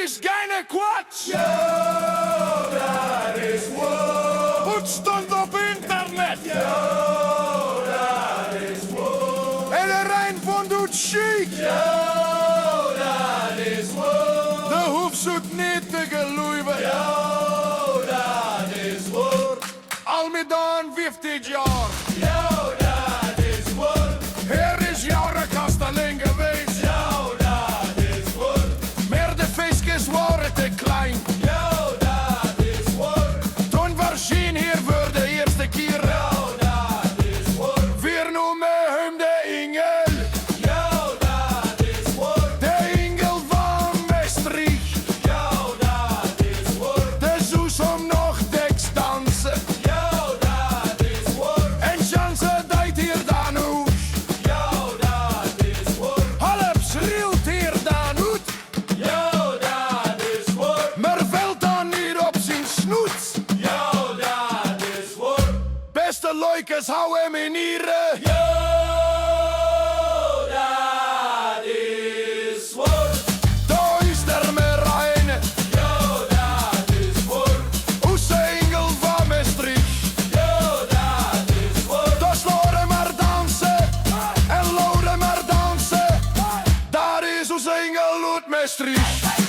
is geen kwats. Yo, dat is woord. Het stond op internet. Yo, dat is woord. En de Rijn vond het chic. Yo, dat is woord. De hoeft zoet niet te geloeven. Yo, dat is woord. Al meer dan 50 jaar. Yo, dat is woord. Hier is jouw kasteling geweest. Yo, dat is woord. Maar de feestjes waren te klein. Yo, dat is woord. Toen was Jean hier voor de eerste keer. Yo, dat is woord. Wir noemen hem de Ingel. Yo, dat is woord. De Ingel van Maastricht. Yo, dat is woord. De zoes om nog deks dansen. Yo, dat is woord. En Janse deed hier dan ook. Yo, dat is woord. Halp schreeuwt hier dan uit. Yo, dat is woord. Maar valt dan niet op zijn snoet. Yo, dat is woord. Beste leukes, hou hem in hier. Yo, dat is woord. Daar is er maar een. Yo, dat is woord. Oes de Ingel van Maastricht. Yo, dat is woord. Dus laten maar dansen. En laten maar dansen. Daar is ons Ingel uit Maastricht.